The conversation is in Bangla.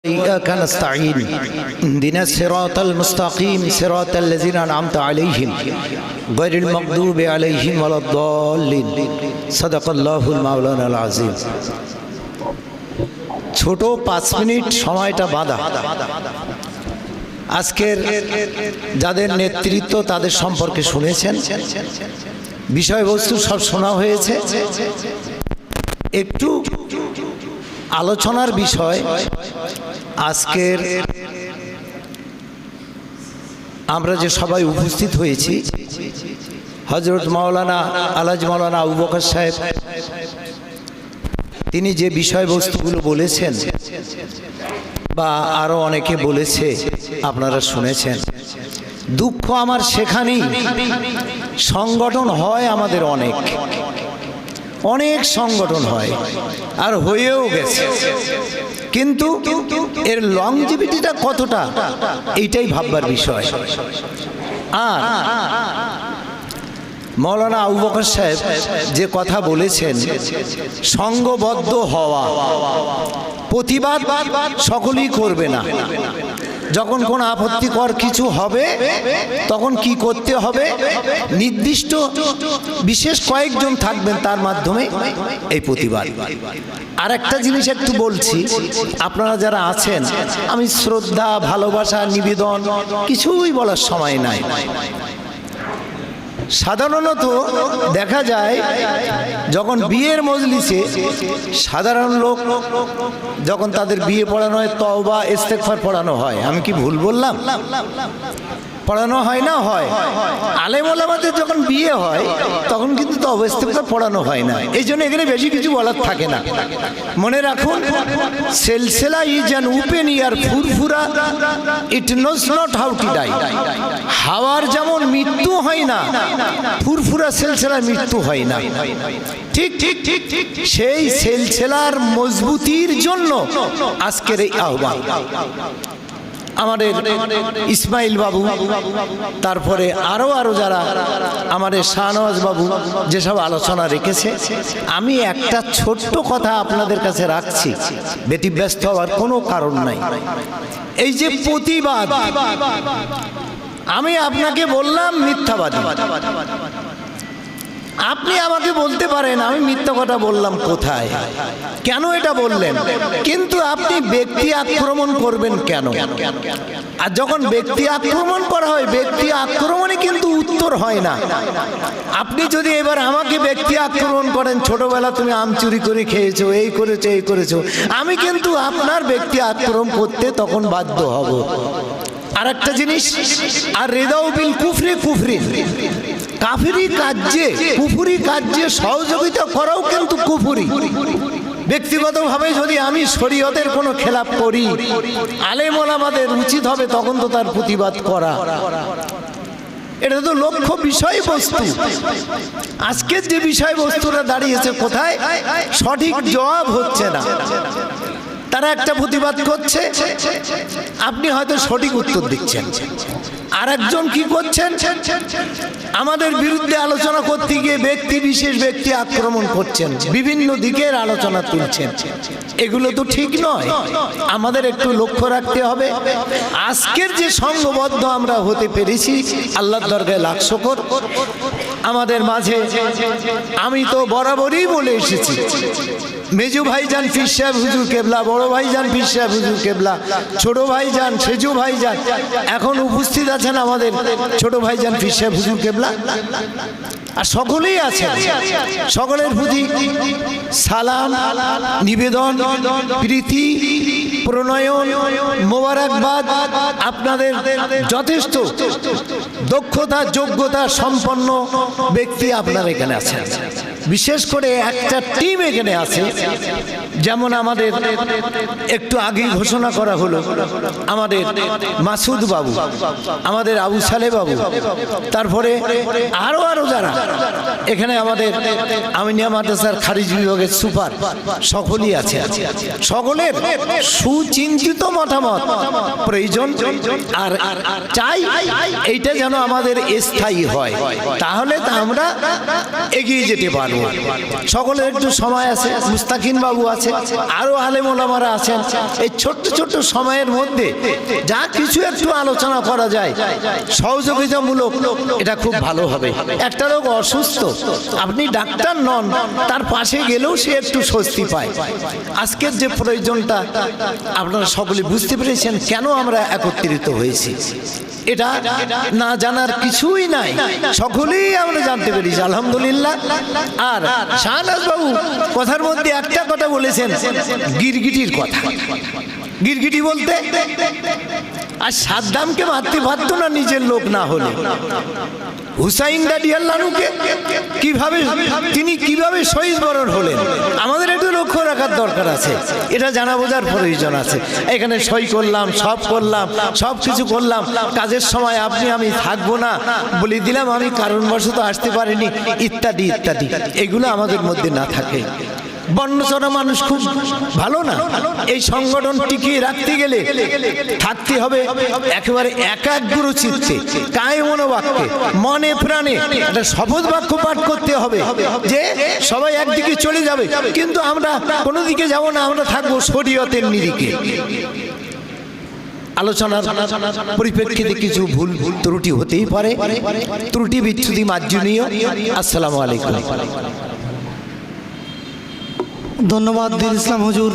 إياك نستعين اهدنا الصراط المستقيم صراط الذين أنعمت عليهم غير المغضوب عليهم ولا الضالين صدق الله المولانا العظيم। ছোট 5 মিনিট সময়টা বাঁধা। আজকের যাদের নেতৃত্ব তাদের সম্পর্কে শুনেছেন, বিষয়বস্তু সব শোনা হয়েছে। একটু আলোচনার বিষয়, আজকের আমরা যে সবাই উপস্থিত হয়েছি, হযরত মাওলানা আলহাজ মাওলানা আবু বকর সাহেব তিনি যে বিষয়বস্তুগুলো বলেছেন বা আরো অনেকে বলেছে আপনারা শুনেছেন। দুঃখ আমার সেখানেই, সংগঠন হয় আমাদের অনেক অনেক সংগঠন হয় আর হয়েও গেছে, কিন্তু এর লংজিভিটিটা কতটা এইটাই ভাববার বিষয়। আর মাওলানা আবু বকর সাহেব যে কথা বলেছেন, সংঘবদ্ধ হওয়া, প্রতিবাদ সকলেই করবে না। যখন কোন আপত্তিকর কিছু হবে তখন কি করতে হবে, নির্দিষ্ট বিশেষ কয়েকজন থাকবেন, তার মাধ্যমে এই প্রতিবাদ। আর একটা জিনিস একটু বলছি, আপনারা যারা আছেন, আমি শ্রদ্ধা ভালোবাসা নিবেদন কিছুই বলার সময় নাই। সাধারণত দেখা যায় যখন বিয়ের মজলিসে সাধারণ লোক যখন তাদের বিয়ে পড়ানো হয়, তওবা ইস্তেগফার পড়ানো হয়। আমি কি ভুল বললাম? পড়ানো হয় না? হয়। আলেম ওলামাদের যখন বিয়ে হয় তখন কিন্তু তওবা ইস্তেগফার পড়ানো হয় না। এই জন্য এখানে বেশি কিছু বলার থাকে না। মনে রাখুন, Silsila is an open year Furfura, it knows not how to die. হাওয়ার যেমন মৃত্যু হয় না, ফুরফুরা সিলসিলার মৃত্যু হয় না। ঠিক ঠিক ঠিক ঠিক সেই সিলসিলার মজবুতির জন্য আজকের এই আহ্বান। আমাদের ইসমাইল বাবু, তারপরে আরো যারা আমাদের শাহনওয়াজ বাবু যেসব আলোচনা রেখেছে, আমি একটা ছোট্ট কথা আপনাদের কাছে রাখছি, ব্যতিব্যস্ত হওয়ার কোনো কারণ নাই। এই যে প্রতিবাদ, আমি আপনাকে বললাম মিথ্যাবাদী, আপনি আমাকে বলতে পারেন আমি মিথ্যা কথা বললাম, কোথায় কেন এটা বললেন, কিন্তু আপনি ব্যক্তি আক্রমণ করবেন কেন? আর যখন ব্যক্তি আক্রমণ করা হয়, ব্যক্তি আক্রমণে কিন্তু উত্তর হয় না। আপনি যদি এবার আমাকে ব্যক্তি আক্রমণ করেন, ছোটবেলা তুমি আম চুরি করে খেয়েছো, এই করেছো এই করেছো, আমি কিন্তু আপনার ব্যক্তি আক্রমণ করতে তখন বাধ্য হব। আর একটা জিনিস, আর রেদাউ বিল কুফরি কুফরি, কাফিরি কাজে কুফরি কাজে সহযোগিতা করাও কিন্তু কুফরি। ব্যক্তিগতভাবে যদি আমি শরীয়তের কোনো খেলাপ করি, আলেম ওলামাদের উচিত হবে তখন তো তার প্রতিবাদ করা। এটা তো লক্ষ্য বিষয়বস্তু। আজকের যে বিষয়বস্তুটা দাঁড়িয়েছে, কোথায় সঠিক জবাব হচ্ছে না। তারা একটা প্রতিবাদ করছে, আপনি হয়তো সঠিক উত্তর দিচ্ছেন, আর একজন কি করছেন, আমাদের বিরুদ্ধে আলোচনা করতে গিয়ে ব্যক্তি বিশেষ ব্যক্তি আক্রমণ করছেন, বিভিন্ন দিকের আলোচনা তুলছেন। এগুলো তো ঠিক নয়। আমাদের একটু লক্ষ্য রাখতে হবে। আজকের যে সংঘবদ্ধ আমরা হতে পেরেছি, আল্লাহর দরগায় লাখ শুকর। আমাদের মাঝে আমি তো বরাবরই বলে এসেছি, মেজু ভাইজান পীর সাহেব হুজুর কেবলা, বড় ভাইজান পীর সাহেব হুজুর কেবলা, ছোট ভাইজান সেজু ভাইজান, এখন উপস্থিত আছেন আমাদের ছোট ভাইজান পীর সাহেব হুজুর কেবলা, আর সকলেই আছেন। সকলের প্রতি সালাম, নিবেদন, প্রীতি, প্রণয়ন, মোবারকবাদ। আপনাদের যথেষ্ট দক্ষতা যোগ্যতা সম্পন্ন ব্যক্তি আপনার এখানে আছেন। বিশেষ করে একটা টিম এখানে আছে, যেমন আমাদের একটু আগেই ঘোষণা করা হলো, আমাদের মাসুদ বাবু, আমাদের আবু সালে বাবু, তারপরে আরো যারা এখানে আমাদের আমিনিয়া মাদ্রাসার খারিজ বিভাগের সুপার, সকলেই আছে। সকলের সুচিন্তিত মতামত প্রয়োজন, আর চাই এইটা যেন আমাদের স্থায়ী হয়, তাহলে তা আমরা এগিয়ে যেতে পারব। সকলের একটু সময় আছে, মুস্তাকিন বাবু আছে, আরো আলেম ওলামারা আছেন, এই ছোট্ট ছোট্ট সময়ের মধ্যে যা কিছু একটু আলোচনা করা যায় সহযোগিতামূলক, এটা খুব ভালো হবে। একটা লোক অসুস্থ, আপনি ডাক্তার নন, তার পাশে গেলেও সে একটু স্বস্তি পায়। আজকের যে প্রয়োজনটা আপনারা সকলে বুঝতে পেরেছেন কেন আমরা একত্রিত হয়েছি, এটা না জানার কিছুই নাই, সকলেই আমরা জানতে পেরেছি আলহামদুলিল্লাহ। আর শাহনাজ বাবু কথার মধ্যে একটা কথা বলেছেন, গিরগিটির কথা। গিরগিটি বলতে আর সাদ্দামকে মারতে পারত না নিজের লোক না হলে। হুসাইন রাদিয়াল্লাহুকে তিনি কিভাবে শহীদ বরণ হলেন, আমাদের একটু লক্ষ্য রাখার দরকার আছে, এটা জানা বোঝার প্রয়োজন আছে। এখানে সই করলাম, সব কিছু করলাম, কাজের সময় আপনি আমি থাকবো না বলে দিলাম, আমি কারণবশত আসতে পারিনি, ইত্যাদি ইত্যাদি, এগুলো আমাদের মধ্যে না থাকে। বর্ণচরা মানুষ খুব ভালো না, এই সংগঠন টিকিয়ে রাখতে গেলে থাকতে হবে একেবারে একাগ্র চিত্তে, কায় মনোবাক্যে, মনে প্রাণে একটা শপথ বাক্য পাঠ করতে হবে যে সবাই একদিকে চলে যাবে, কিন্তু আমরা কোনো দিকে যাব না, আমরা থাকবো শরীয়তের নিরিখে। আলোচনার পরিপ্রেক্ষিতে কিছু ভুল ত্রুটি হতেই পারে, ত্রুটি বিচ্ছুতি মার্জনীয়। আসসালামু আলাইকুম। ধন্যবাদ দিন ইসলাম হুজুর।